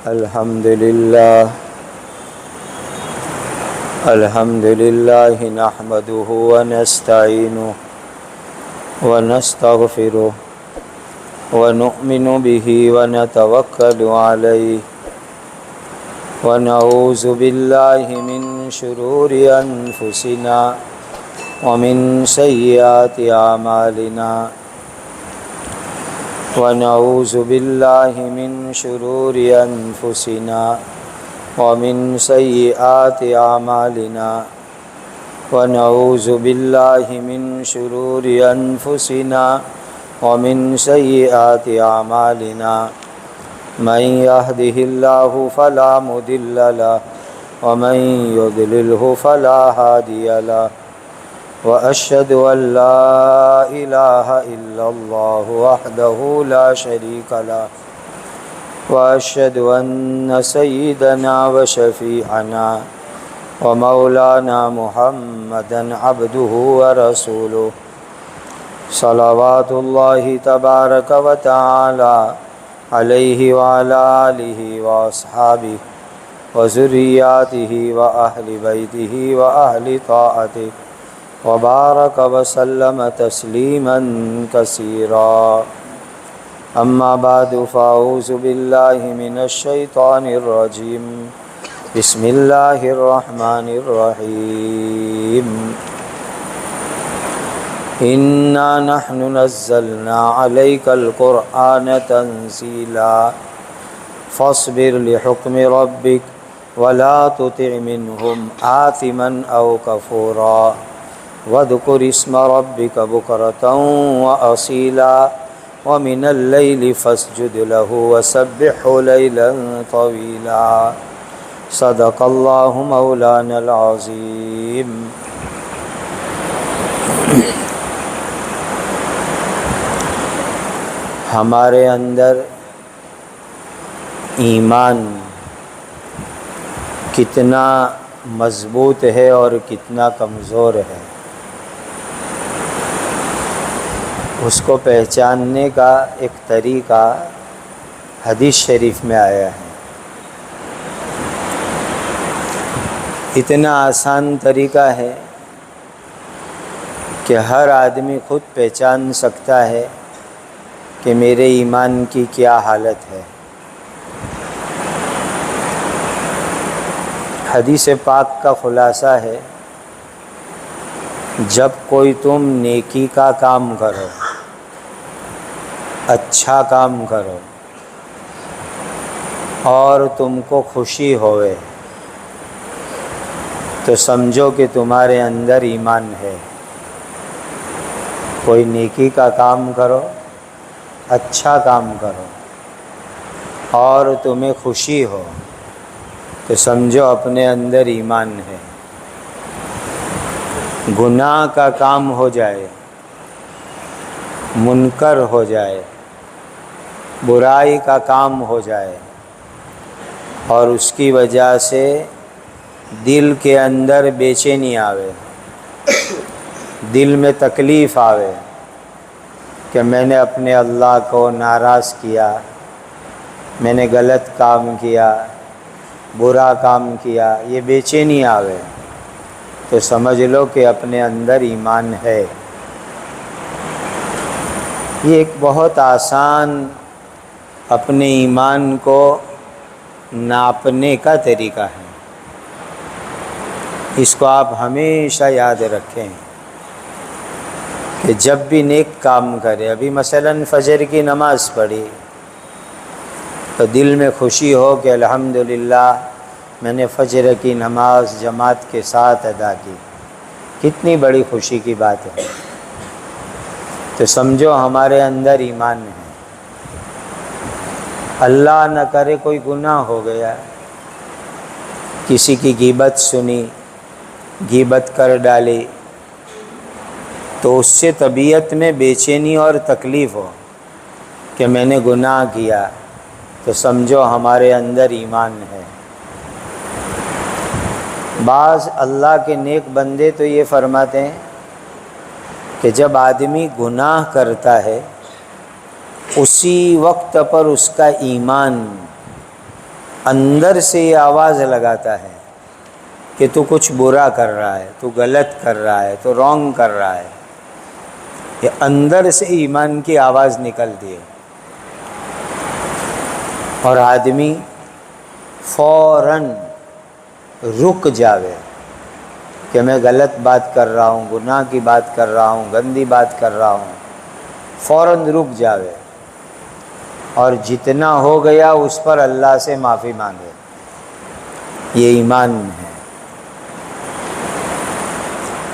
الحمد لله نحمده ونستعينه ونستغفره ونؤمن به ونتوكل عليه ونعوذ بالله من شرور أنفسنا ومن سيئات أعمالنا ونعوذ بالله من شرور أنفسنا ومن سيئات أعمالنا ونعوذ بالله من شرور أنفسنا ومن سيئات أعمالنا من يهده الله فلا مضل له ومن يضلله فلا هادي له وأشهد أن لا إله إلا الله وحده لا شريك له وأشهد أن سيدنا وشفيعنا ومولانا محمدا عبده ورسوله صلوات الله تبارك وتعالى عليه وعلى آله وأصحابه وذرياته وأهل بيته وأهل طاعته وبارك وسلم تسليما كثيرا أما بعد فأعوذ بالله من الشيطان الرجيم بسم الله الرحمن الرحيم إنا نحن نزلنا عليك القرآن تنزيلا فاصبر لحكم ربك ولا تطع منهم آثما أو كفورا واذكر اسم ربك بكرة وأصيلا ومن الليل فاسجد له وسبحه ليلا طويلا صدق الله مولانا العظيم. ہمارے اندر ایمان کتنا مضبوط ہے اور کتنا کمزور ہے، اس کو پہچاننے کا ایک طریقہ حدیث شریف میں آیا ہے. اتنا آسان طریقہ ہے کہ ہر آدمی خود پہچان سکتا ہے کہ میرے ایمان کی کیا حالت ہے. حدیث پاک کا خلاصہ ہے، جب کوئی تم نیکی کا کام کرو، اچھا کام کرو اور تم کو خوشی ہوئے تو سمجھو کہ تمہارے اندر ایمان ہے. کوئی نیکی کا کام کرو، اچھا کام کرو اور تمہیں خوشی ہو تو سمجھو اپنے اندر ایمان ہے. گناہ کا کام ہو جائے، منکر ہو جائے، برائی کا کام ہو جائے اور اس کی وجہ سے دل کے اندر بے چینی آوے، دل میں تکلیف آوے کہ میں نے اپنے اللہ کو ناراض کیا، میں نے غلط کام کیا، برا کام کیا، یہ بے چینی آوے تو سمجھ لو کہ اپنے اندر ایمان ہے. یہ ایک بہت آسان اپنے ایمان کو ناپنے کا طریقہ ہے. اس کو آپ ہمیشہ یاد رکھیں کہ جب بھی نیک کام کرے، ابھی مثلاً فجر کی نماز پڑھی تو دل میں خوشی ہو کہ الحمدللہ میں نے فجر کی نماز جماعت کے ساتھ ادا کی، کتنی بڑی خوشی کی بات ہے. تو سمجھو ہمارے اندر ایمان ہے. اللہ نہ کرے کوئی گناہ ہو گیا، کسی کی غیبت سنی، غیبت کر ڈالی تو اس سے طبیعت میں بے چینی اور تکلیف ہو کہ میں نے گناہ کیا تو سمجھو ہمارے اندر ایمان ہے. بعض اللہ کے نیک بندے تو یہ فرماتے ہیں کہ جب آدمی گناہ کرتا ہے اسی وقت پر اس کا ایمان اندر سے یہ آواز لگاتا ہے کہ تو کچھ برا کر رہا ہے، تو غلط کر رہا ہے، تو رانگ کر رہا ہے. یہ اندر سے ایمان کی آواز نکلتی ہے اور آدمی فوراً رک جاوے کہ میں غلط بات کر رہا ہوں، گناہ کی بات کر رہا ہوں، گندی بات کر رہا ہوں. فوراً رک جاوے اور جتنا ہو گیا اس پر اللہ سے معافی مانگے. یہ ایمان ہے.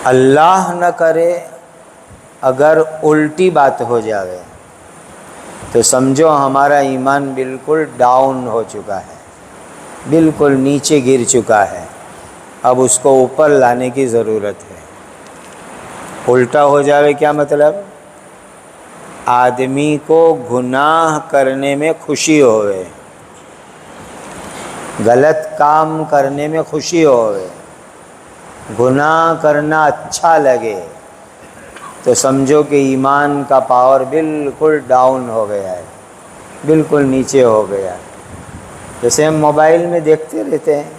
اللہ نہ کرے اگر الٹی بات ہو جاوے تو سمجھو ہمارا ایمان بالکل ڈاؤن ہو چکا ہے، بالکل نیچے گر چکا ہے. اب اس کو اوپر لانے کی ضرورت ہے. الٹا ہو جاوے کیا مطلب؟ آدمی کو گناہ کرنے میں خوشی ہوئے، غلط کام کرنے میں خوشی ہوئے، گناہ کرنا اچھا لگے، تو سمجھو کہ ایمان کا پاور بالکل ڈاؤن ہو گیا ہے، بالکل نیچے ہو گیا. جیسے ہم موبائل میں دیکھتے رہتے ہیں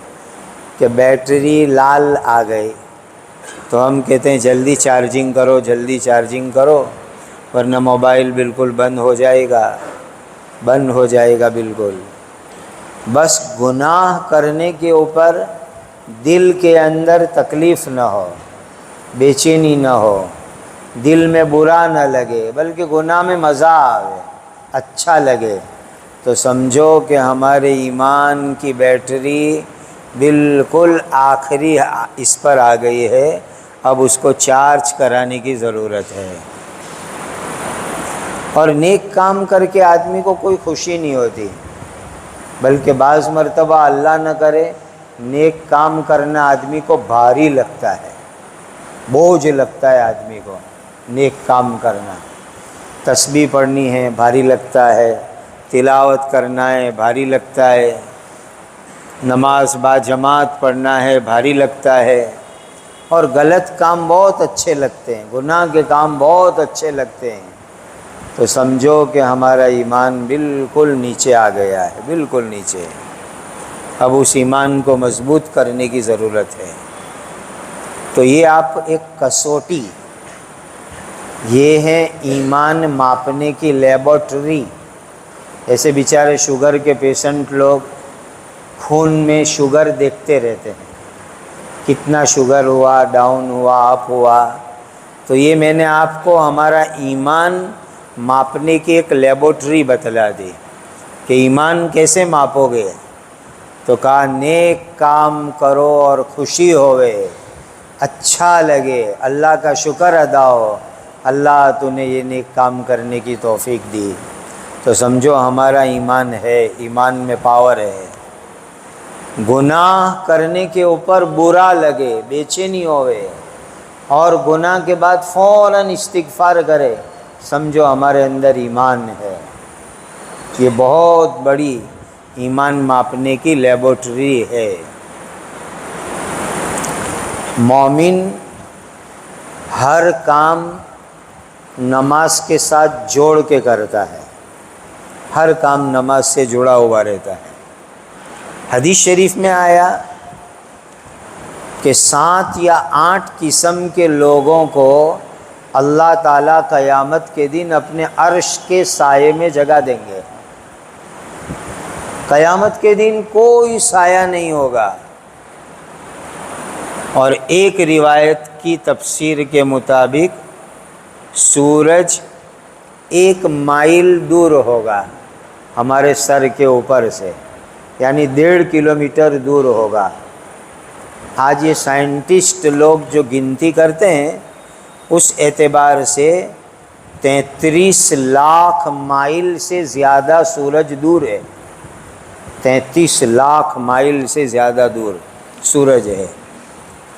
کہ بیٹری لال آ گئی تو ہم کہتے ہیں جلدی چارجنگ کرو، جلدی چارجنگ کرو، ورنہ موبائل بالکل بند ہو جائے گا، بند ہو جائے گا بالکل. بس گناہ کرنے کے اوپر دل کے اندر تکلیف نہ ہو، بے چینی نہ ہو، دل میں برا نہ لگے، بلکہ گناہ میں مزہ آئے، اچھا لگے، تو سمجھو کہ ہمارے ایمان کی بیٹری بالکل آخری اس پر آ گئی ہے. اب اس کو چارج کرانے کی ضرورت ہے. اور نیک کام کر کے آدمی کو کوئی خوشی نہیں ہوتی، بلکہ بعض مرتبہ اللہ نہ کرے نیک کام کرنا آدمی کو بھاری لگتا ہے، بوجھ لگتا ہے آدمی کو. نیک کام کرنا، تسبیح پڑھنی ہے بھاری لگتا ہے، تلاوت کرنا ہے بھاری لگتا ہے، نماز با جماعت پڑھنا ہے بھاری لگتا ہے، اور غلط کام بہت اچھے لگتے ہیں، گناہ کے کام بہت اچھے لگتے ہیں. تو سمجھو کہ ہمارا ایمان بالکل نیچے آ گیا ہے، بالکل نیچے. اب اس ایمان کو مضبوط کرنے کی ضرورت ہے. تو یہ آپ ایک کسوٹی، یہ ہے ایمان ماپنے کی لیبارٹری. ایسے بیچارے شوگر کے پیشنٹ لوگ خون میں شوگر دیکھتے رہتے ہیں، کتنا شوگر ہوا، ڈاؤن ہوا، اپ ہوا. تو یہ میں نے آپ کو ہمارا ایمان ماپنے کی ایک لیبارٹری بتلا دی کہ ایمان کیسے ماپو گے. تو کہا نیک کام کرو اور خوشی ہوئے، اچھا لگے، اللہ کا شکر ادا ہو، اللہ تو نے یہ نیک کام کرنے کی توفیق دی. تو سمجھو ہمارا ایمان ہے، ایمان میں پاور ہے. گناہ کرنے کے اوپر برا لگے، بے چینی ہوئے، اور گناہ کے بعد فوراً استغفار کرے، سمجھو ہمارے اندر ایمان ہے. یہ بہت بڑی ایمان ماپنے کی لیبارٹری ہے. مومن ہر کام نماز کے ساتھ جوڑ کے کرتا ہے، ہر کام نماز سے جڑا ہوا رہتا ہے. حدیث شریف میں آیا کہ 7 یا 8 قسم کے لوگوں کو اللہ تعالیٰ قیامت کے دن اپنے عرش کے سائے میں جگہ دیں گے. قیامت کے دن کوئی سایہ نہیں ہوگا. اور ایک روایت کی تفسیر کے مطابق سورج 1 مائل دور ہوگا ہمارے سر کے اوپر سے، یعنی 1.5 کلومیٹر دور ہوگا. آج یہ سائنٹسٹ لوگ جو گنتی کرتے ہیں اس اعتبار سے 33 لاکھ مائل سے زیادہ سورج دور ہے. 33 لاکھ مائل سے زیادہ دور سورج ہے.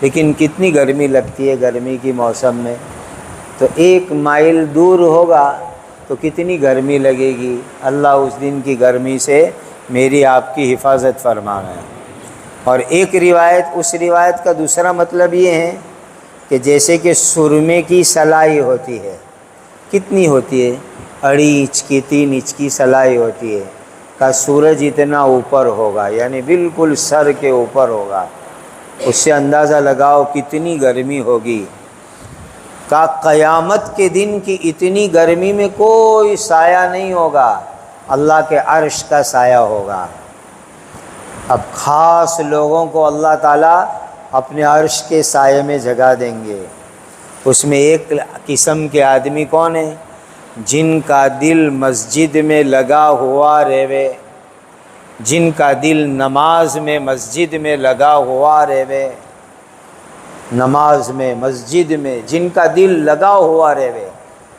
لیکن کتنی گرمی لگتی ہے گرمی کی موسم میں، تو 1 مائل دور ہوگا تو کتنی گرمی لگے گی. اللہ اس دن کی گرمی سے میری آپ کی حفاظت فرما رہے ہیں. اور ایک روایت، اس روایت کا دوسرا مطلب یہ ہے کہ جیسے کہ سرمے کی سلائی ہوتی ہے، کتنی ہوتی ہے؟ 2.5 انچ کی 3 انچ کی سلائی ہوتی ہے. کا سورج اتنا اوپر ہوگا، یعنی بالکل سر کے اوپر ہوگا، اس سے اندازہ لگاؤ کتنی گرمی ہوگی۔ کا قیامت کے دن کی اتنی گرمی میں کوئی سایہ نہیں ہوگا، اللہ کے عرش کا سایہ ہوگا۔ اب خاص لوگوں کو اللہ تعالیٰ اپنے عرش کے سائے میں جگہ دیں گے۔ اس میں ایک قسم کے آدمی کون ہیں؟ جن کا دل مسجد میں لگا ہوا رہے، جن کا دل نماز میں مسجد میں لگا ہوا رہے، نماز میں مسجد میں جن کا دل لگا ہوا رہے،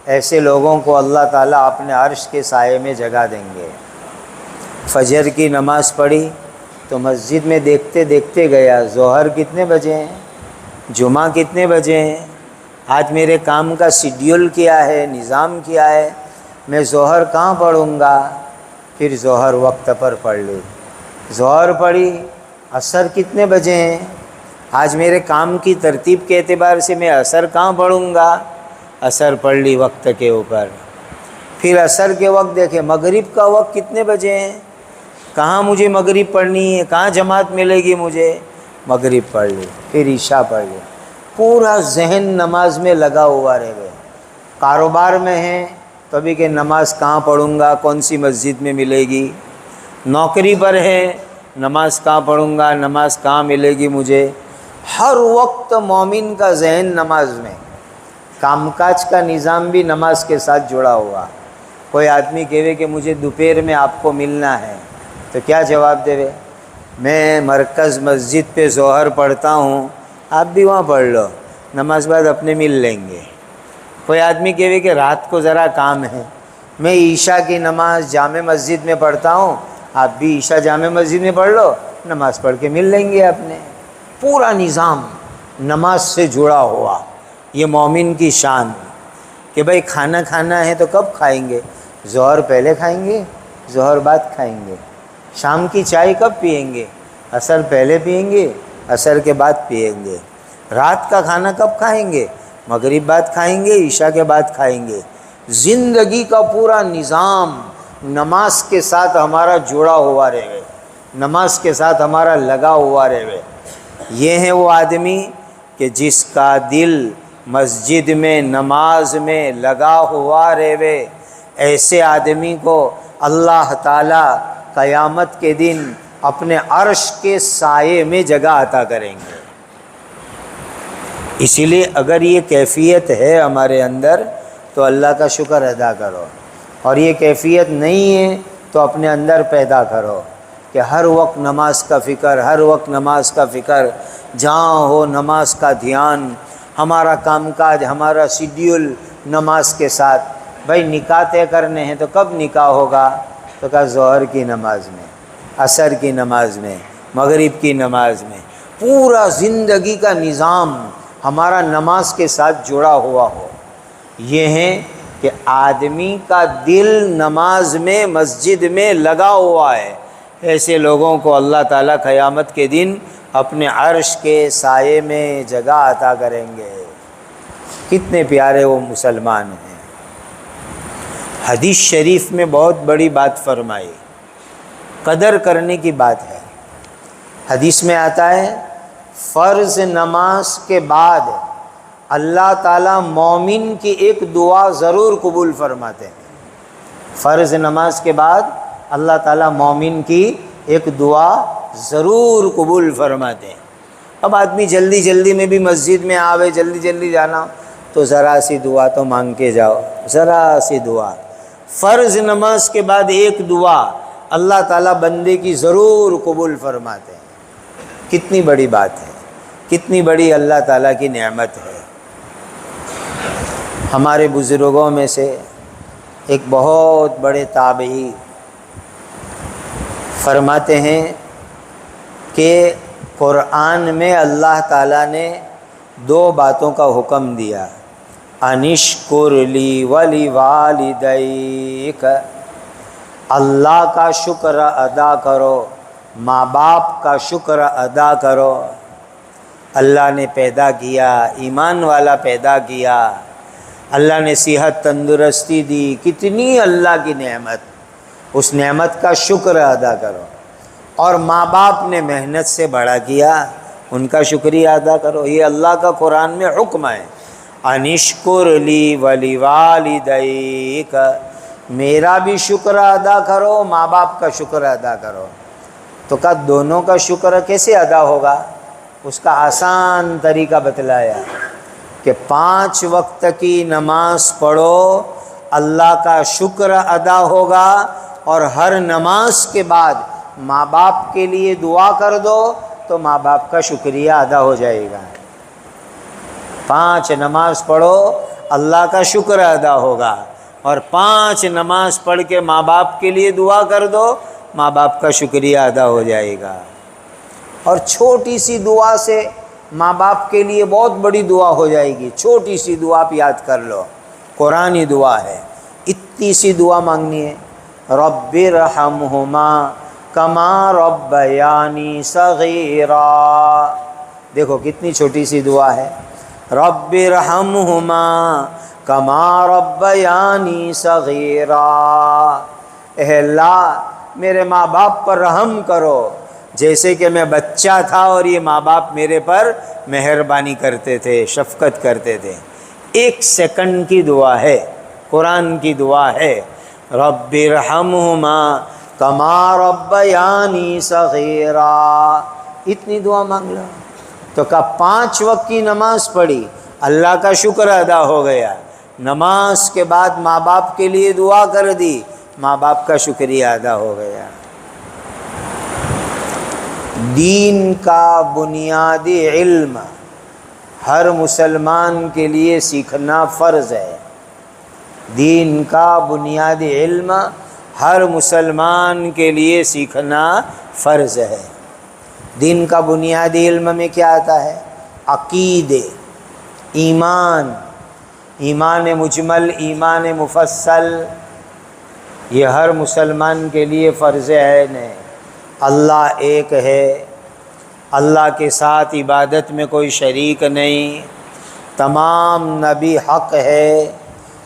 ایسے لوگوں کو اللہ تعالیٰ اپنے عرش کے سائے میں جگہ دیں گے۔ فجر کی نماز پڑھی تو مسجد میں دیکھتے دیکھتے گیا، ظہر کتنے بجے ہیں، جمعہ کتنے بجے ہیں، آج میرے کام کا شیڈیول کیا ہے، نظام کیا ہے، میں ظہر کہاں پڑھوں گا؟ پھر ظہر وقت پر پڑھ لی، ظہر پڑھی، عصر کتنے بجے ہیں، آج میرے کام کی ترتیب کے اعتبار سے میں عصر کہاں پڑھوں گا؟ عصر پڑھ لی وقت کے اوپر۔ پھر عصر کے وقت دیکھے مغرب کا وقت کتنے بجے ہیں، کہاں مجھے مغرب پڑھنی ہے، کہاں جماعت ملے گی مجھے، مغرب پڑھ لی، پھر عشاء پڑھ لی۔ پورا ذہن نماز میں لگا ہوا رہ گئے۔ کاروبار میں ہیں تو ابھی کہ نماز کہاں پڑھوں گا، کون سی مسجد میں ملے گی، نوکری پر ہے نماز کہاں پڑھوں گا، نماز کہاں ملے گی مجھے۔ ہر وقت مومن کا ذہن نماز میں، کام کاج کا نظام بھی نماز کے ساتھ جڑا ہوا۔ کوئی آدمی کہے کہ مجھے دوپہر میں آپ کو ملنا ہے تو کیا جواب دے؟ میں مرکز مسجد پہ ظہر پڑھتا ہوں، آپ بھی وہاں پڑھ لو، نماز بعد اپنے مل لیں گے۔ کوئی آدمی کہے کہ رات کو ذرا کام ہے، میں عشاء کی نماز جامع مسجد میں پڑھتا ہوں، آپ بھی عشاء جامع مسجد میں پڑھ لو، نماز پڑھ کے مل لیں گے اپنے۔ پورا نظام نماز سے جڑا ہوا۔ یہ مومن کی شان کہ بھائی کھانا کھانا ہے تو کب کھائیں گے؟ ظہر پہلے کھائیں گے، ظہر بعد کھائیں گے۔ شام کی چائے کب پئیں گے؟ عصر پہلے پئیں گے، عصر کے بعد پئیں گے۔ رات کا کھانا کب کھائیں گے؟ مغرب بعد کھائیں گے، عشاء کے بعد کھائیں گے۔ زندگی کا پورا نظام نماز کے ساتھ ہمارا جڑا ہوا رہے، نماز کے ساتھ ہمارا لگا ہوا رہے۔ یہ ہے وہ آدمی کہ جس کا دل مسجد میں نماز میں لگا ہوا رہے، ایسے آدمی کو اللہ تعالیٰ قیامت کے دن اپنے عرش کے سائے میں جگہ عطا کریں گے۔ اسی لیے اگر یہ کیفیت ہے ہمارے اندر تو اللہ کا شکر ادا کرو، اور یہ کیفیت نہیں ہے تو اپنے اندر پیدا کرو کہ ہر وقت نماز کا فکر، ہر وقت نماز کا فکر، جہاں ہو نماز کا دھیان، ہمارا کام کاج، ہمارا شیڈیول نماز کے ساتھ۔ بھائی نکاح طے کرنے ہیں تو کب نکاح ہوگا؟ تو کہا ظہر کی نماز میں، عصر کی نماز میں، مغرب کی نماز میں۔ پورا زندگی کا نظام ہمارا نماز کے ساتھ جڑا ہوا ہو۔ یہ ہے کہ آدمی کا دل نماز میں مسجد میں لگا ہوا ہے، ایسے لوگوں کو اللہ تعالیٰ قیامت کے دن اپنے عرش کے سائے میں جگہ عطا کریں گے۔ کتنے پیارے وہ مسلمان ہیں۔ حدیث شریف میں بہت بڑی بات فرمائی، قدر کرنے کی بات ہے۔ حدیث میں آتا ہے فرض نماز کے بعد اللہ تعالیٰ مومن کی ایک دعا ضرور قبول فرماتے ہیں۔ فرض نماز کے بعد اللہ تعالیٰ مومن کی ایک دعا ضرور قبول فرماتے ہیں۔ اب آدمی جلدی جلدی میں بھی مسجد میں آوے، جلدی جلدی جانا، تو ذرا سی دعا تو مانگ کے جاؤ، ذرا سی دعا۔ فرض نماز کے بعد ایک دعا اللہ تعالیٰ بندے کی ضرور قبول فرماتے ہیں۔ کتنی بڑی بات ہے، کتنی بڑی اللہ تعالیٰ کی نعمت ہے۔ ہمارے بزرگوں میں سے ایک بہت بڑے تابعی فرماتے ہیں کہ قرآن میں اللہ تعالیٰ نے دو باتوں کا حکم دیا، انشکر لی ولی والدیک، اللہ کا شکر ادا کرو، ماں باپ کا شکر ادا کرو۔ اللہ نے پیدا کیا، ایمان والا پیدا کیا، اللہ نے صحت تندرستی دی، کتنی اللہ کی نعمت، اس نعمت کا شکر ادا کرو، اور ماں باپ نے محنت سے بڑا کیا ان کا شکریہ ادا کرو۔ یہ اللہ کا قرآن میں حکم ہے، انشکر لی ولی والدیک، میرا بھی شکر ادا کرو، ماں باپ کا شکر ادا کرو۔ تو کہا دونوں کا شکر کیسے ادا ہوگا؟ اس کا آسان طریقہ بتلایا کہ 5 وقت کی نماز پڑھو، اللہ کا شکر ادا ہوگا، اور ہر نماز کے بعد ماں باپ کے لیے دعا کر دو تو ماں باپ کا شکریہ ادا ہو جائے گا۔ 5 نماز پڑھو، اللہ کا شکر ادا ہوگا، اور 5 نماز پڑھ کے ماں باپ کے لیے دعا کر دو، ماں باپ کا شکریہ ادا ہو جائے گا۔ اور چھوٹی سی دعا سے ماں باپ کے لیے بہت بڑی دعا ہو جائے گی۔ چھوٹی سی دعا آپ یاد کر لو، قرآنی دعا ہے، اتنی سی دعا مانگنی ہے، رب ارحمہما کما ربیانی صغیرا۔ دیکھو کتنی چھوٹی سی دعا ہے، رب ارحمہما کما ربیانی صغیرا، اے اللہ میرے ماں باپ پر رحم کرو جیسے کہ میں بچہ تھا اور یہ ماں باپ میرے پر مہربانی کرتے تھے، شفقت کرتے تھے۔ 1 سیکنڈ کی دعا ہے، قرآن کی دعا ہے، رب ارحمہما کما ربیانی صغیرا، اتنی دعا مانگ لو۔ تو کہا 5 وقت کی نماز پڑھی، اللہ کا شکر ادا ہو گیا، نماز کے بعد ماں باپ کے لیے دعا کر دی، ماں باپ کا شکریہ ادا ہو گیا۔ دین کا بنیادی علم ہر مسلمان کے لیے سیکھنا فرض ہے۔ دین کا بنیادی علم ہر مسلمان کے لیے سیکھنا فرض ہے۔ دین کا بنیادی علم میں کیا آتا ہے؟ عقیدے، ایمان، ایمان مجمل، ایمان مفصل، یہ ہر مسلمان کے لیے فرض عین ہے۔ اللہ ایک ہے، اللہ کے ساتھ عبادت میں کوئی شریک نہیں، تمام نبی حق ہے،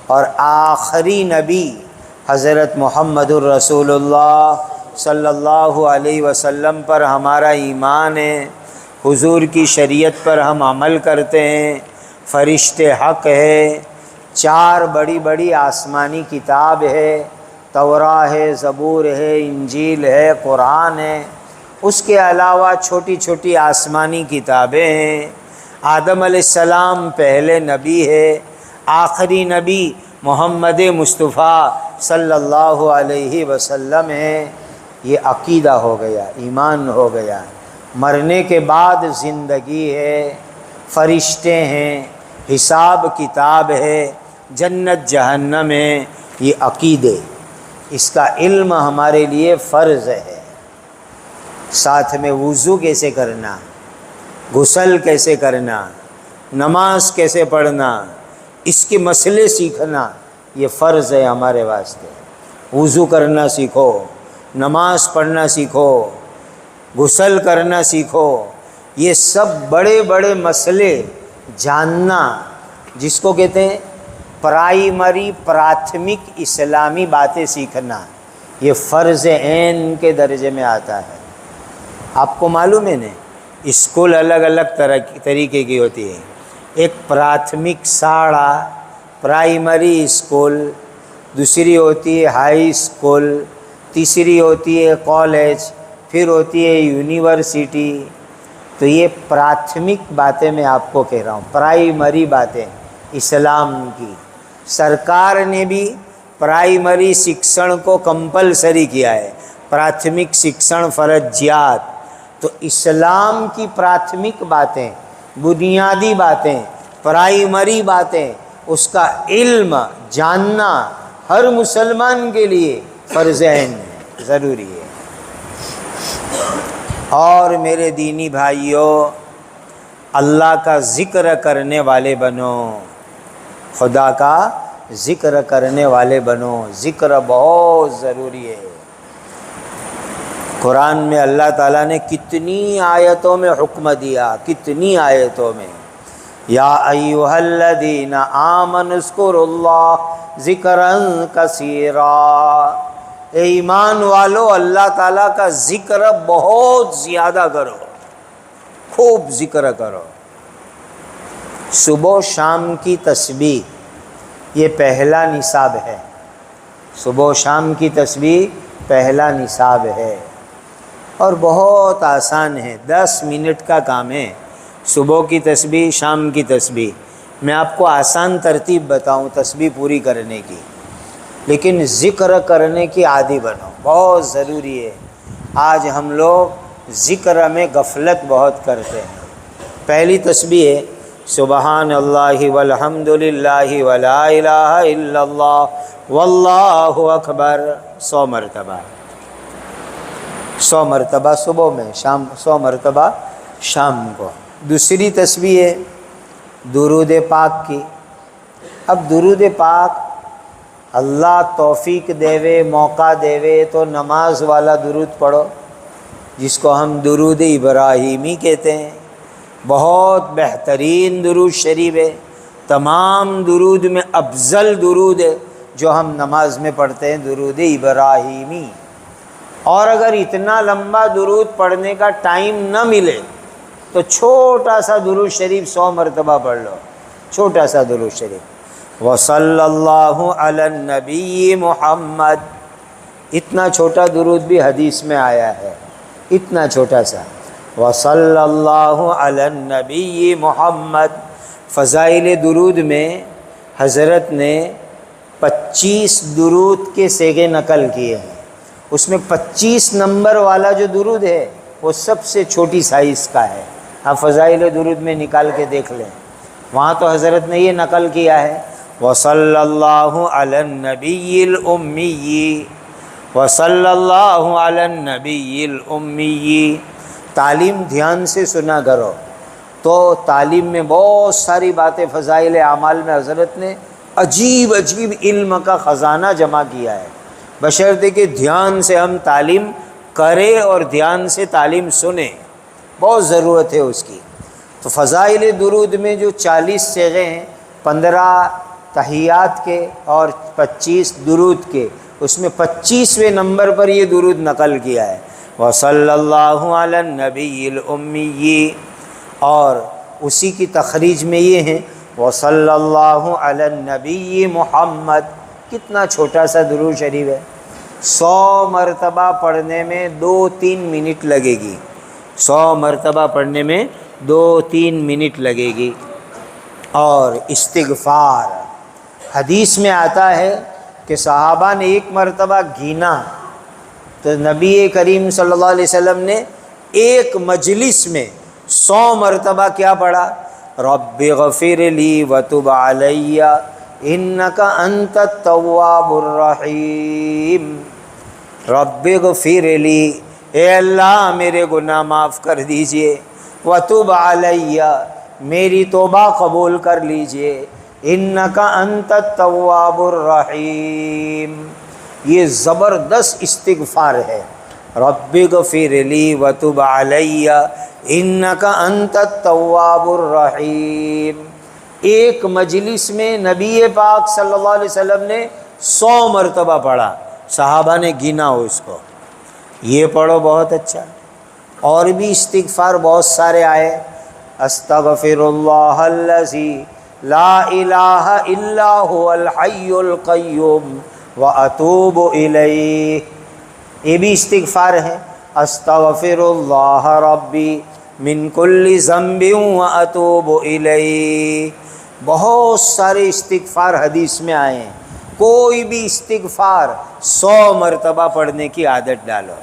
اور آخری نبی حضرت محمد الرسول اللہ صلی اللہ علیہ وسلم پر ہمارا ایمان ہے، حضور کی شریعت پر ہم عمل کرتے ہیں، فرشتے حق ہے، 4 بڑی بڑی آسمانی کتاب ہے، توراہ ہے، زبور ہے، انجیل ہے، قرآن ہے، اس کے علاوہ چھوٹی چھوٹی آسمانی کتابیں ہیں۔ آدم علیہ السلام پہلے نبی ہے، آخری نبی محمد مصطفیٰ صلی اللہ علیہ وسلم ہے۔ یہ عقیدہ ہو گیا، ایمان ہو گیا۔ مرنے کے بعد زندگی ہے، فرشتے ہیں، حساب کتاب ہے، جنت جہنم ہے، یہ عقیدے، اس کا علم ہمارے لیے فرض ہے۔ ساتھ میں وضو کیسے کرنا، غسل کیسے کرنا، نماز کیسے پڑھنا، اس کے مسئلے سیکھنا، یہ فرض ہے ہمارے واسطے۔ وضو کرنا سیکھو، نماز پڑھنا سیکھو، غسل کرنا سیکھو، یہ سب بڑے بڑے مسئلے جاننا، جس کو کہتے ہیں پرائمری، پراتھمک اسلامی باتیں سیکھنا، یہ فرض عین کے درجے میں آتا ہے۔ آپ کو معلوم ہے نا، اسکول الگ الگ طریقے کی ہوتی ہے۔ ایک پراتھمک ساڑھا پرائمری اسکول، دوسری ہوتی ہے ہائی اسکول، تیسری ہوتی ہے کالج، پھر ہوتی ہے یونیورسٹی۔ تو یہ پراتھمک باتیں میں آپ کو کہہ رہا ہوں، پرائمری باتیں اسلام کی۔ سرکار نے بھی پرائمری شکشن کو کمپلسری کیا ہے، پراتھمک شکشن فرضیات۔ تو اسلام کی پراتھمک باتیں، بنیادی باتیں، پرائمری باتیں، اس کا علم جاننا ہر مسلمان کے لیے فرض عین ہے، ضروری ہے۔ اور میرے دینی بھائیوں، اللہ کا ذکر کرنے والے بنو، خدا کا ذکر کرنے والے بنو، ذکر بہت ضروری ہے۔ قرآن میں اللہ تعالیٰ نے کتنی آیتوں میں حکم دیا، کتنی آیتوں میں، یا ایھا الذین آمنوا اذکروا اللہ ذکرا کثیرا، اے ایمان والو اللہ تعالیٰ کا ذکر بہت زیادہ کرو، خوب ذکر کرو۔ صبح و شام کی تسبیح یہ پہلا نصاب ہے، صبح و شام کی تسبیح پہلا نصاب ہے، اور بہت آسان ہے، 10 منٹ کا کام ہے صبح کی تسبیح، شام کی تسبیح۔ میں آپ کو آسان ترتیب بتاؤں تسبیح پوری کرنے کی، لیکن ذکر کرنے کی عادی بنو، بہت ضروری ہے۔ آج ہم لوگ ذکر میں غفلت بہت کرتے ہیں۔ پہلی تسبیح ہے سبحان اللہ والحمد للہ ولا الہ الا اللہ واللہ اکبر، 100 مرتبہ، 100 مرتبہ صبح میں، 100 مرتبہ شام کو۔ دوسری تسبیح ہے درود پاک کی۔ اب درود پاک اللہ توفیق دیوے، موقع دیوے تو نماز والا درود پڑھو، جس کو ہم درود ابراہیمی کہتے ہیں، بہت بہترین درود شریف ہے، تمام درود میں افضل درود ہے جو ہم نماز میں پڑھتے ہیں، درود ابراہیمی۔ اور اگر اتنا لمبا درود پڑھنے کا ٹائم نہ ملے تو چھوٹا سا درود شریف 100 مرتبہ پڑھ لو، چھوٹا سا درود شریف، وصلی اللہ علی النبی محمد، اتنا چھوٹا درود بھی حدیث میں آیا ہے، اتنا چھوٹا سا، وصلی اللہ علی النبی محمد۔ فضائل درود میں حضرت نے 25 درود کے صیغے نقل کیے ہیں، اس میں 25 نمبر والا جو درود ہے وہ سب سے چھوٹی سائز کا ہے۔ آپ فضائل درود میں نکال کے دیکھ لیں، وہاں تو حضرت نے یہ نقل کیا ہے وصلی اللہ علی النبی الامی، وصلی اللہ علی النبی الامی۔ تعلیم دھیان سے سنا کرو، تو تعلیم میں بہت ساری باتیں، فضائل اعمال میں حضرت نے عجیب عجیب علم کا خزانہ جمع کیا ہے، بشرطے کہ دھیان سے ہم تعلیم کریں اور دھیان سے تعلیم سنیں، بہت ضرورت ہے اس کی۔ تو فضائل درود میں جو 40 صیغے ہیں، 15 تحیات کے اور 25 درود کے، اس میں 25ویں نمبر پر یہ درود نقل کیا ہے وصلی اللہ علی النبی الامی، اور اسی کی تخریج میں یہ ہے وصلی اللہ علی النبی محمد۔ کتنا چھوٹا سا درود شریف ہے، 100 مرتبہ پڑھنے میں 2-3 منٹ لگے گی، 100 مرتبہ پڑھنے میں 2-3 منٹ لگے گی۔ اور استغفار، حدیث میں آتا ہے کہ صحابہ نے ایک مرتبہ گینا تو نبی کریم صلی اللہ علیہ وسلم نے ایک مجلس میں 100 مرتبہ کیا پڑھا، رب اغفر لی وتب علی انک انت التواب الرحیم، رب اغفر لی، اے اللہ میرے گناہ معاف کر دیجئے، وتب علی، میری توبہ قبول کر لیجئے، انک انت التواب الرحیم۔ یہ زبردست استغفار ہے، رب اغفر لی وتب علی انک انت التواب الرحیم۔ ایک مجلس میں نبی پاک صلی اللہ علیہ وسلم نے 100 مرتبہ پڑھا، صحابہ نے گنا ہو اس کو، یہ پڑھو بہت اچھا۔ اور بھی استغفار بہت سارے آئے، استغفر اللہ الذی لا الہ الا هو الحی القیوم واتوب الیہ، یہ بھی استغفار ہے، استغفر اللہ ربی من کل ذنب واتوب الیہ۔ بہت سارے استغفار حدیث میں آئے ہیں، کوئی بھی استغفار 100 مرتبہ پڑھنے کی عادت ڈالو۔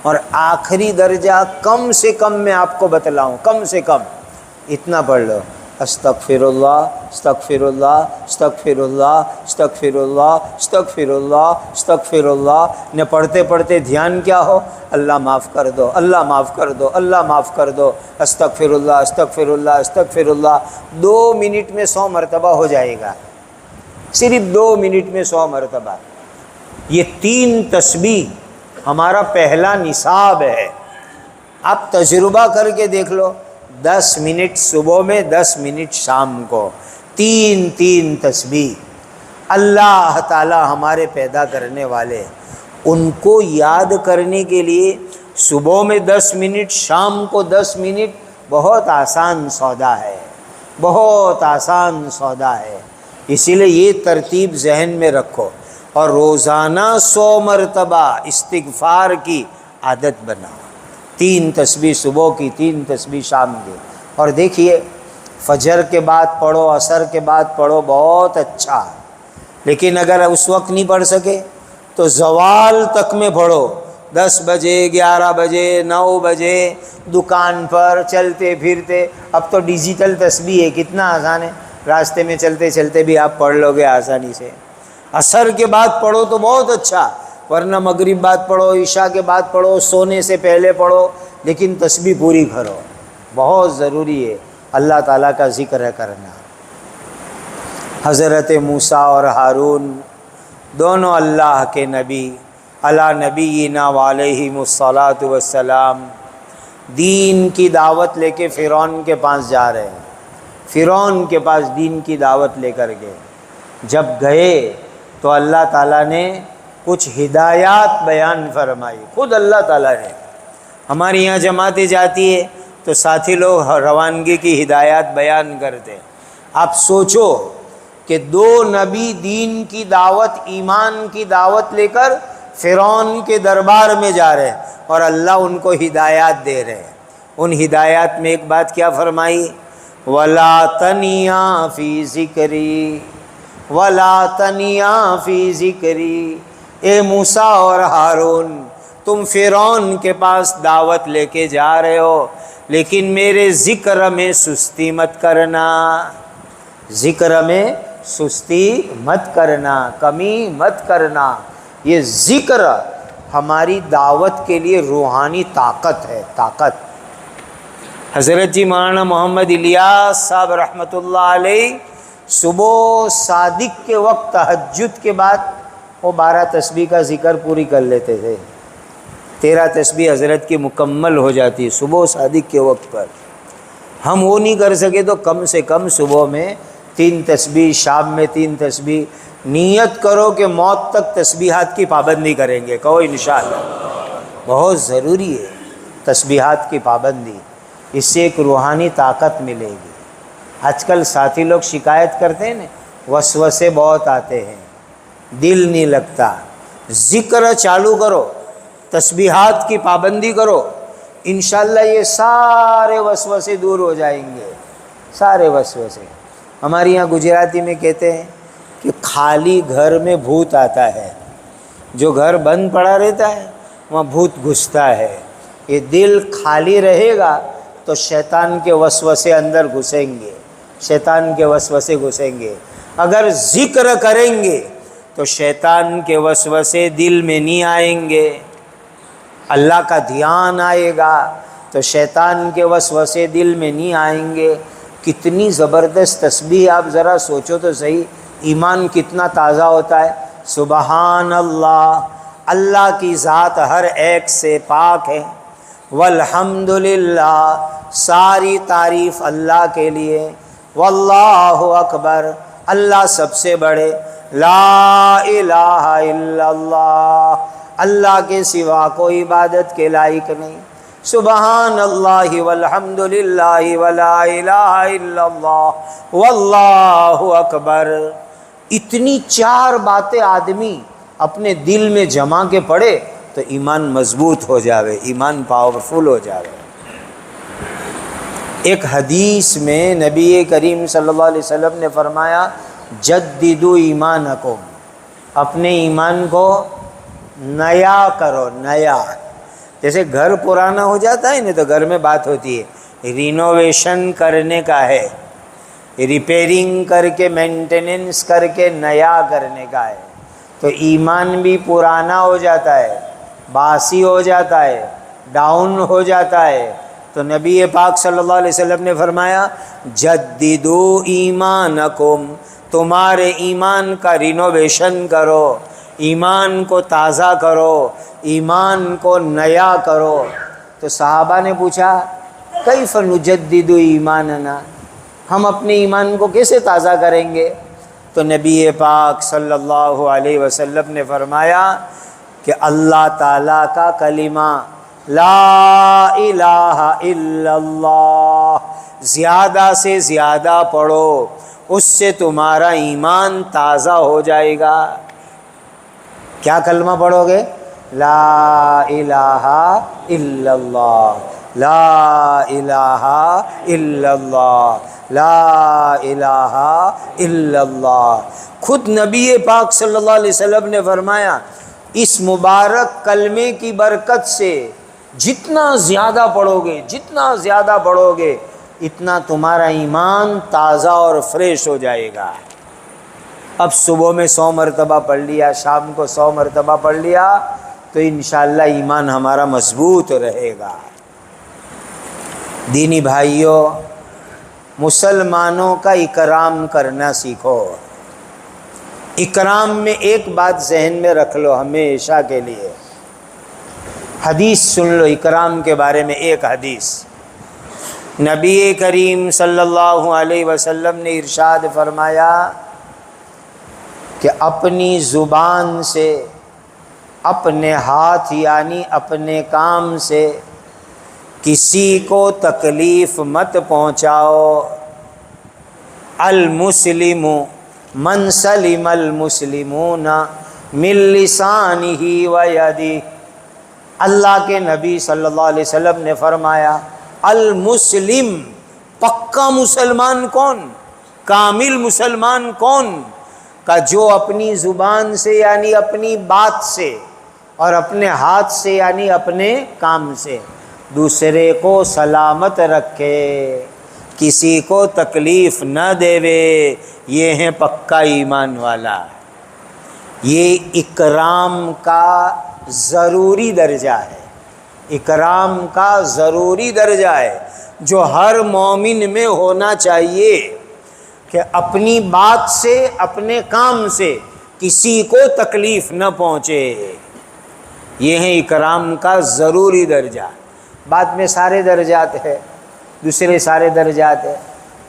اور آخری درجہ کم سے کم میں آپ کو بتلاؤں، کم سے کم اتنا پڑھ لو، استغفر اللہ استغفر اللہ استغفر اللہ استغفر اللہ استغفر اللہ استغفر اللہ۔ نے پڑھتے پڑھتے دھیان کیا ہو، اللہ معاف کر دو، اللہ معاف کر دو، اللہ معاف کر دو، استغفر اللہ استغفر اللہ استغفر اللہ۔ 2 منٹ میں 100 مرتبہ ہو جائے گا، صرف 2 منٹ میں 100 مرتبہ۔ یہ 3 تسبیح ہمارا پہلا نصاب ہے۔ آپ تجربہ کر کے دیکھ لو، 10 منٹ صبح میں، 10 منٹ شام کو، 3 تسبیح۔ اللہ تعالی ہمارے پیدا کرنے والے ان کو یاد کرنے کے لیے صبح میں 10 منٹ، شام کو 10 منٹ بہت آسان سودا ہے، بہت آسان سودا ہے۔ اسی لیے یہ ترتیب ذہن میں رکھو اور روزانہ 100 مرتبہ استغفار کی عادت بناؤ، 3 تسبیح صبح کی، 3 تسبیح شام کی۔ اور دیکھیے فجر کے بعد پڑھو، عصر کے بعد پڑھو، بہت اچھا، لیکن اگر اس وقت نہیں پڑھ سکے تو زوال تک میں پڑھو، 10 بجے، 11 بجے، 9 بجے، دکان پر چلتے پھرتے۔ اب تو ڈیجیٹل تسبیح ہے، کتنا آسان ہے، راستے میں چلتے چلتے بھی آپ پڑھ لو گے آسانی سے۔ عصر کے بعد پڑھو تو بہت اچھا، ورنہ مغرب بعد پڑھو، عشاء کے بعد پڑھو، سونے سے پہلے پڑھو، لیکن تسبیح پوری کرو، بہت ضروری ہے اللہ تعالیٰ کا ذکر کرنا۔ حضرت موسیٰ اور ہارون دونوں اللہ کے نبی علی نبینا وعلیہم الصلاۃ والسلام دین کی دعوت لے کے فرعون کے پاس جا رہے ہیں، فرعون کے پاس دین کی دعوت لے کر کے جب گئے تو اللہ تعالیٰ نے کچھ ہدایات بیان فرمائی، خود اللہ تعالیٰ نے۔ ہمارے یہاں جماعتیں جاتی ہے تو ساتھی لوگ روانگی کی ہدایات بیان کرتے ہیں۔ آپ سوچو کہ 2 نبی دین کی دعوت، ایمان کی دعوت لے کر فرعون کے دربار میں جا رہے ہیں اور اللہ ان کو ہدایات دے رہے ہیں۔ ان ہدایات میں ایک بات کیا فرمائی؟ وَلَا تَنِيَا فِي ذِكْرِي وَلَا تَنِيَا فِي ذِكْرِي، اے موسیٰ اور ہارون تم فرعون کے پاس دعوت لے کے جا رہے ہو، لیکن میرے ذکر میں سستی مت کرنا، ذکر میں سستی مت کرنا، کمی مت کرنا۔ یہ ذکر ہماری دعوت کے لیے روحانی طاقت ہے، طاقت۔ حضرت جی مولانا محمد الیاس صاحب رحمۃ اللہ علیہ صبح صادق کے وقت تہجد کے بعد وہ 12 تسبیح کا ذکر پوری کر لیتے تھے، 13 تسبیح حضرت کی مکمل ہو جاتی ہے صبح صادق کے وقت پر۔ ہم وہ نہیں کر سکے تو کم سے کم صبح میں 3 تسبیح، شام میں 3 تسبیح۔ نیت کرو کہ موت تک تسبیحات کی پابندی کریں گے، کہو انشاءاللہ۔ بہت ضروری ہے تسبیحات کی پابندی، اس سے ایک روحانی طاقت ملے گی۔ آج کل ساتھی لوگ شکایت کرتے ہیں نا، وسوسے بہت آتے ہیں، دل نہیں لگتا۔ ذکر چالو کرو، تسبیحات کی پابندی کرو، انشاءاللہ یہ سارے وسوسے دور ہو جائیں گے، سارے وسوسے۔ ہمارے یہاں گجراتی میں کہتے ہیں کہ خالی گھر میں بھوت آتا ہے، جو گھر بند پڑا رہتا ہے وہاں بھوت گھستا ہے۔ یہ دل خالی رہے گا تو شیطان کے وسوسے اندر گھسیں گے، شیطان کے وسوسے گھسیں گے۔ اگر ذکر کریں گے تو شیطان کے وسوسے دل میں نہیں آئیں گے، اللہ کا دھیان آئے گا تو شیطان کے وسوسے دل میں نہیں آئیں گے۔ کتنی زبردست تسبیح، آپ ذرا سوچو تو صحیح، ایمان کتنا تازہ ہوتا ہے۔ سبحان اللہ، اللہ کی ذات ہر ایک سے پاک ہے۔ والحمدللہ، ساری تعریف اللہ کے لیے۔ واللہ اکبر، اللہ سب سے بڑے۔ لا الہ الا اللہ، اللہ کے سوا کوئی عبادت کے لائق نہیں۔ سبحان اللہ والحمدللہ ولا الہ الا اللہ واللہ اکبر۔ اتنی 4 باتیں آدمی اپنے دل میں جما کے پڑھے تو ایمان مضبوط ہو جاوے، ایمان پاورفل ہو جاوے۔ ایک حدیث میں نبی کریم صلی اللہ علیہ وسلم نے فرمایا جددوا ایمانکم، اپنے ایمان کو نیا کرو، نیا۔ جیسے گھر پرانا ہو جاتا ہے نا تو گھر میں بات ہوتی ہے رینوویشن کرنے کا ہے، ریپیرنگ کر کے مینٹیننس کر کے نیا کرنے کا ہے۔ تو ایمان بھی پرانا ہو جاتا ہے، باسی ہو جاتا ہے، ڈاؤن ہو جاتا ہے۔ تو نبی پاک صلی اللہ علیہ وسلم نے فرمایا جددوا ایمانکم، تمہارے ایمان کا رینوویشن کرو، ایمان کو تازہ کرو، ایمان کو نیا کرو۔ تو صحابہ نے پوچھا کیف نجدد ایماننا، ہم اپنے ایمان کو کیسے تازہ کریں گے؟ تو نبی پاک صلی اللہ علیہ وسلم نے فرمایا کہ کہ اللہ تعالیٰ کا کلمہ لا الہ الا اللہ زیادہ سے زیادہ پڑھو، اس سے تمہارا ایمان تازہ ہو جائے گا۔ کیا کلمہ پڑھو گے؟ لا الہ الا اللہ، لا الہ الا اللہ، لا الہ الا اللہ۔ خود نبی پاک صلی اللہ علیہ وسلم نے فرمایا اس مبارک کلمے کی برکت سے جتنا زیادہ پڑھو گے، جتنا زیادہ پڑھو گے، اتنا تمہارا ایمان تازہ اور فریش ہو جائے گا۔ اب صبح میں 100 مرتبہ پڑھ لیا، شام کو 100 مرتبہ پڑھ لیا تو انشاءاللہ ایمان ہمارا مضبوط رہے گا۔ دینی بھائیوں، مسلمانوں کا اکرام کرنا سیکھو۔ اکرام میں ایک بات ذہن میں رکھ لو ہمیشہ کے لیے، حدیث سن لو اکرام کے بارے میں۔ ایک حدیث نبی کریم صلی اللہ علیہ وسلم نے ارشاد فرمایا کہ اپنی زبان سے، اپنے ہاتھ یعنی اپنے کام سے کسی کو تکلیف مت پہنچاؤ۔ المسلم من سلم المسلمون من لسانہ و یدہ۔ اللہ کے نبی صلی اللہ علیہ وسلم نے فرمایا المسلم، پکا مسلمان کون، کامل مسلمان کون، کا جو اپنی زبان سے یعنی اپنی بات سے اور اپنے ہاتھ سے یعنی اپنے کام سے دوسرے کو سلامت رکھے، کسی کو تکلیف نہ دے، یہ ہے پکا ایمان والا۔ یہ اکرام کا ضروری درجہ ہے، اکرام کا ضروری درجہ ہے جو ہر مومن میں ہونا چاہیے کہ اپنی بات سے، اپنے کام سے کسی کو تکلیف نہ پہنچے۔ یہ ہے اکرام کا ضروری درجہ۔ بعد میں سارے درجات ہے، دوسرے سارے درجات ہے،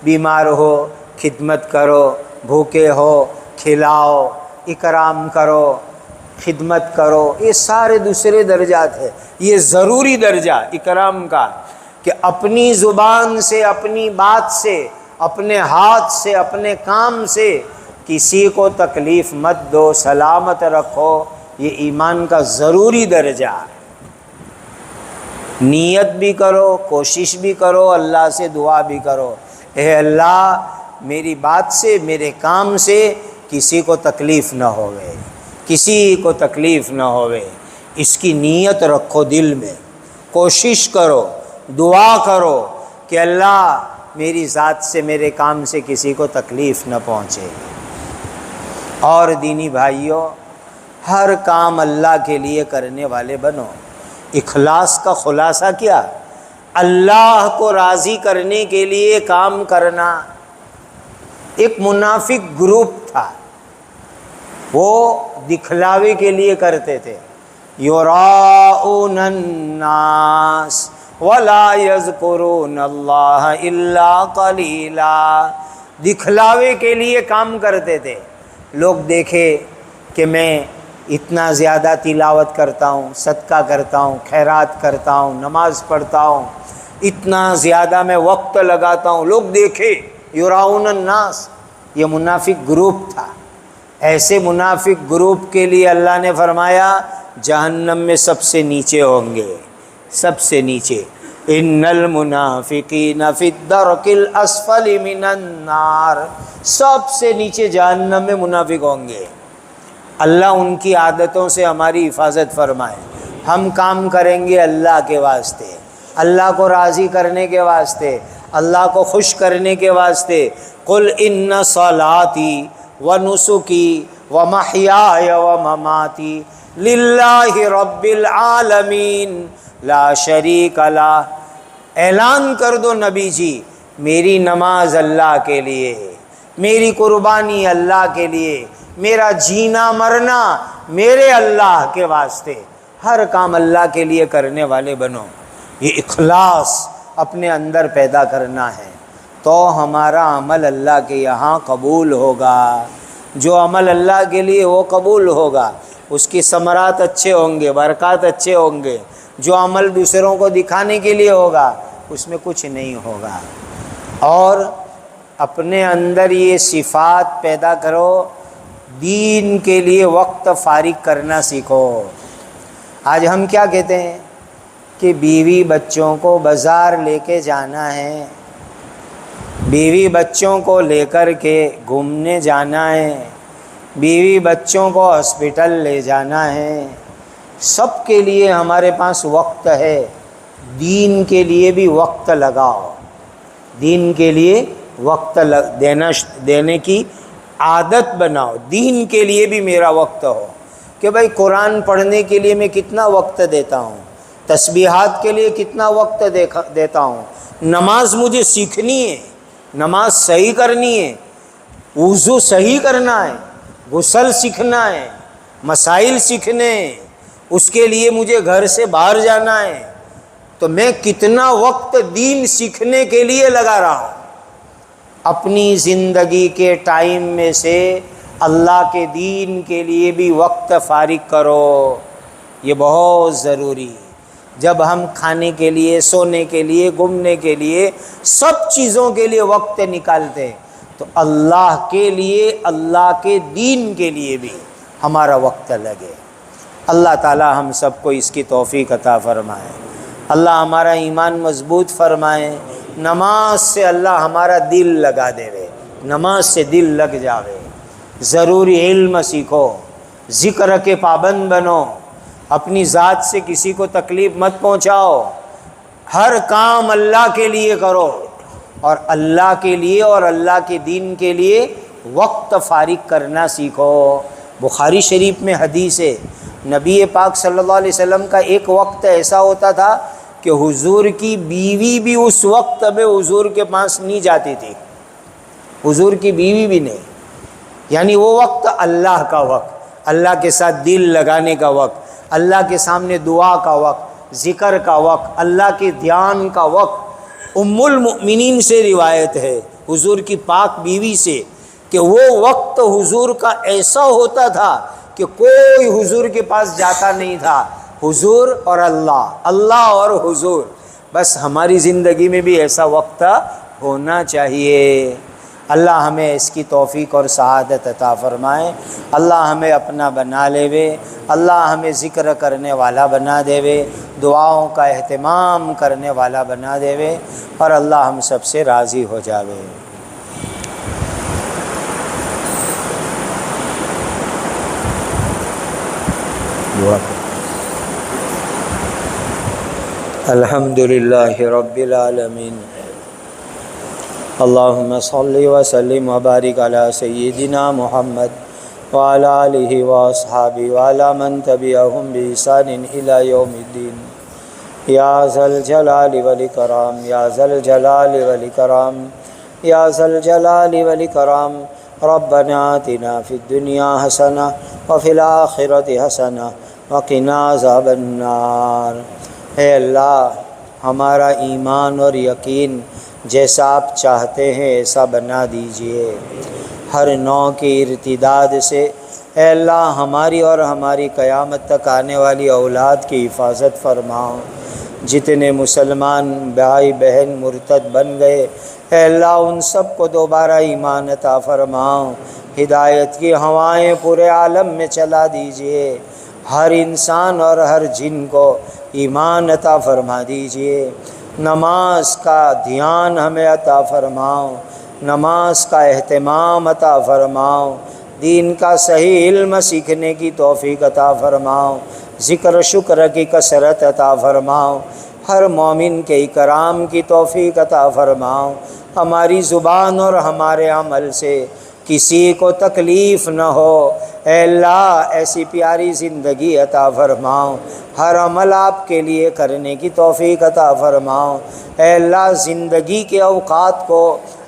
بیمار ہو خدمت کرو، بھوکے ہو کھلاؤ، اکرام کرو، خدمت کرو، یہ سارے دوسرے درجات ہیں۔ یہ ضروری درجہ اکرام کا کہ اپنی زبان سے، اپنی بات سے، اپنے ہاتھ سے، اپنے کام سے کسی کو تکلیف مت دو، سلامت رکھو، یہ ایمان کا ضروری درجہ۔ نیت بھی کرو، کوشش بھی کرو، اللہ سے دعا بھی کرو، اے اللہ میری بات سے، میرے کام سے کسی کو تکلیف نہ ہوئے، کسی کو تکلیف نہ ہوئے، اس کی نیت رکھو دل میں، کوشش کرو، دعا کرو کہ اللہ میری ذات سے، میرے کام سے کسی کو تکلیف نہ پہنچے۔ اور دینی بھائیوں، ہر کام اللہ کے لیے کرنے والے بنو۔ اخلاص کا خلاصہ کیا؟ اللہ کو راضی کرنے کے لیے کام کرنا۔ ایک منافق گروپ تھا، وہ دکھلاوے کے لیے کرتے تھے، یراؤن الناس ولا یذکرون اللہ الا قلیلا، دکھلاوے کے لیے کام کرتے تھے۔ لوگ دیکھے کہ میں اتنا زیادہ تلاوت کرتا ہوں، صدقہ کرتا ہوں، خیرات کرتا ہوں، نماز پڑھتا ہوں، اتنا زیادہ میں وقت لگاتا ہوں، لوگ دیکھے، یراؤن الناس۔ یہ منافق گروپ تھا۔ ایسے منافق گروپ کے لیے اللہ نے فرمایا جہنم میں سب سے نیچے ہوں گے، سب سے نیچے۔ ان المنافقین فی الدرک الاسفل من النار، سب سے نیچے جہنم میں منافق ہوں گے۔ اللہ ان کی عادتوں سے ہماری حفاظت فرمائے۔ ہم کام کریں گے اللہ کے واسطے، اللہ کو راضی کرنے کے واسطے، اللہ کو خوش کرنے کے واسطے۔ قل ان صلاتی ونسکی ومحیای ومماتی للہ رب العالمین لا شریک لہ۔ اعلان کر دو نبی جی، میری نماز اللہ کے لیے، میری قربانی اللہ کے لیے، میرا جینا مرنا میرے اللہ کے واسطے، ہر کام اللہ کے لیے کرنے والے بنو۔ یہ اخلاص اپنے اندر پیدا کرنا ہے تو ہمارا عمل اللہ کے یہاں قبول ہوگا۔ جو عمل اللہ کے لیے وہ قبول ہوگا، اس کی ثمرات اچھے ہوں گے، برکات اچھے ہوں گے۔ جو عمل دوسروں کو دکھانے کے لیے ہوگا اس میں کچھ نہیں ہوگا۔ اور اپنے اندر یہ صفات پیدا کرو، دین کے لیے وقت فارغ کرنا سیکھو۔ آج ہم کیا کہتے ہیں کہ بیوی بچوں کو بازار لے کے جانا ہے، بیوی بچوں کو لے کر کے گھومنے جانا ہے، بیوی بچوں کو ہاسپٹل لے جانا ہے، سب کے لیے ہمارے پاس وقت ہے۔ دین کے لیے بھی وقت لگاؤ، دین کے لیے وقت دینے کی عادت بناؤ۔ دین کے لیے بھی میرا وقت ہو کہ بھائی قرآن پڑھنے کے لیے میں کتنا وقت دیتا ہوں، تسبیحات کے لیے کتنا وقت دیتا ہوں، نماز مجھے سیکھنی ہے، نماز صحیح کرنی ہے، وضو صحیح کرنا ہے، غسل سیکھنا ہے، مسائل سیکھنے ہیں، اس کے لیے مجھے گھر سے باہر جانا ہے، تو میں کتنا وقت دین سیکھنے کے لیے لگا رہا ہوں۔ اپنی زندگی کے ٹائم میں سے اللہ کے دین کے لیے بھی وقت فارغ کرو، یہ بہت ضروری ہے۔ جب ہم کھانے کے لیے، سونے کے لیے، گھومنے کے لیے، سب چیزوں کے لیے وقت نکالتے ہیں تو اللہ کے لیے، اللہ کے دین کے لیے بھی ہمارا وقت لگے۔ اللہ تعالی ہم سب کو اس کی توفیق عطا فرمائے۔ اللہ ہمارا ایمان مضبوط فرمائے۔ نماز سے اللہ ہمارا دل لگا دے رہے، نماز سے دل لگ جاوے۔ ضروری علم سیکھو، ذکر کے پابند بنو، اپنی ذات سے کسی کو تکلیف مت پہنچاؤ، ہر کام اللہ کے لیے کرو، اور اللہ کے لیے اور اللہ کے دین کے لیے وقت فارغ کرنا سیکھو۔ بخاری شریف میں حدیث ہے، نبی پاک صلی اللہ علیہ وسلم کا ایک وقت ایسا ہوتا تھا کہ حضور کی بیوی بھی اس وقت میں حضور کے پاس نہیں جاتی تھی، حضور کی بیوی بھی نہیں، یعنی وہ وقت اللہ کا وقت، اللہ کے ساتھ دل لگانے کا وقت، اللہ کے سامنے دعا کا وقت، ذکر کا وقت، اللہ کے دھیان کا وقت۔ ام المؤمنین سے روایت ہے حضور کی پاک بیوی سے کہ وہ وقت حضور کا ایسا ہوتا تھا کہ کوئی حضور کے پاس جاتا نہیں تھا، حضور اور اللہ، اللہ اور حضور۔ بس ہماری زندگی میں بھی ایسا وقت ہونا چاہیے۔ اللہ ہمیں اس کی توفیق اور سعادت عطا فرمائے۔ اللہ ہمیں اپنا بنا لے، اللہ ہمیں ذکر کرنے والا بنا دے، دعاؤں کا اہتمام کرنے والا بنا دے، اور اللہ ہم سب سے راضی ہو جاوے۔ الحمدللہ رب العالمین، اللہم صلی وسلم وبارک علی سیدنا محمد وعلی آلہ واصحابہ وعلی من تبعہم بإحسان الی یوم الدین۔ یا ذا الجلال والاکرام، یا ذا الجلال والاکرام، یا ذا الجلال والاکرام، ربنا آتنا فی الدنیا حسنہ وفی الآخرۃ حسنہ وقنا عذاب النار۔ اے اللہ، ہمارا ایمان اور یقین جیسا آپ چاہتے ہیں ایسا بنا دیجئے۔ ہر نوع کی ارتداد سے اے اللہ ہماری اور ہماری قیامت تک آنے والی اولاد کی حفاظت فرماؤ۔ جتنے مسلمان بھائی بہن مرتد بن گئے اے اللہ ان سب کو دوبارہ ایمان عطا فرماؤ، ہدایت کی ہوائیں پورے عالم میں چلا دیجئے، ہر انسان اور ہر جن کو ایمان عطا فرما دیجئے۔ نماز کا دھیان ہمیں عطا فرماؤ، نماز کا اہتمام عطا فرماؤ، دین کا صحیح علم سیکھنے کی توفیق عطا فرماؤ، ذکر و شکر کی کثرت عطا فرماؤ، ہر مومن کے اکرام کی توفیق عطا فرماؤ۔ ہماری زبان اور ہمارے عمل سے کسی کو تکلیف نہ ہو اے اللہ، ایسی پیاری زندگی عطا فرماؤ، ہر عمل آپ کے لیے کرنے کی توفیق عطا فرماؤ۔ اے اللہ زندگی کے اوقات کو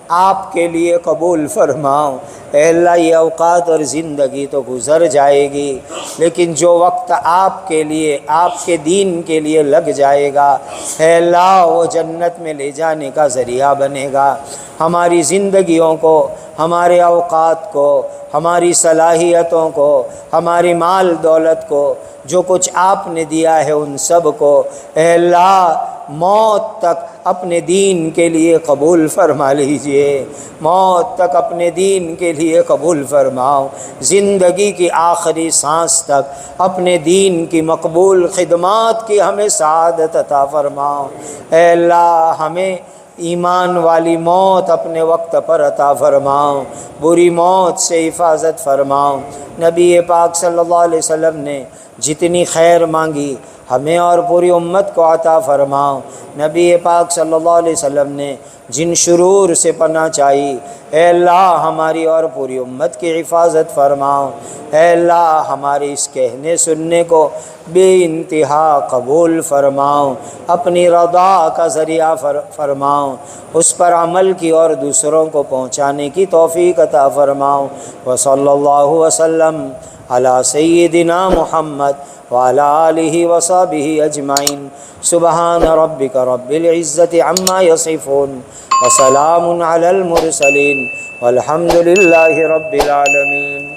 آپ کے لیے قبول فرماؤ۔ اے اللہ یہ اوقات اور زندگی تو گزر جائے گی، لیکن جو وقت آپ کے لیے، آپ کے دین کے لیے لگ جائے گا اے اللہ وہ جنت میں لے جانے کا ذریعہ بنے گا۔ ہماری زندگیوں کو ہمارے اوقات کو، ہماری صلاحیتوں کو، ہماری مال دولت کو، جو کچھ آپ نے دیا ہے ان سب کو اے اللہ موت تک اپنے دین کے لیے قبول فرما لیجئے، موت تک اپنے دین کے لیے قبول فرماؤ، زندگی کی آخری سانس تک اپنے دین کی مقبول خدمات کی ہمیں سعادت عطا فرماؤ۔ اے اللہ ہمیں ایمان والی موت اپنے وقت پر عطا فرماؤ، بری موت سے حفاظت فرماؤ۔ نبی پاک صلی اللہ علیہ وسلم نے جتنی خیر مانگی ہمیں اور پوری امت کو عطا فرماؤ۔ نبی پاک صلی اللہ علیہ وسلم نے جن شرور سے پناہ چاہی اے اللہ ہماری اور پوری امت کی حفاظت فرماؤ۔ اے اللہ ہمارے اس کہنے سننے کو بے انتہا قبول فرماؤ، اپنی رضا کا ذریعہ فرماؤ، اس پر عمل کی اور دوسروں کو پہنچانے کی توفیق عطا فرماؤ۔ وصلی اللہ وسلم علی سیدنا محمد وعلی آلہ وصحبہ اجمعین۔ سبحان ربک رب العزت عما یصفون وسلام علی المرسلین والحمد للہ رب العالمین۔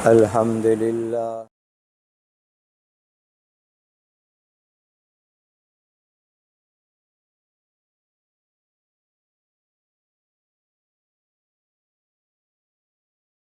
الحمد للہ۔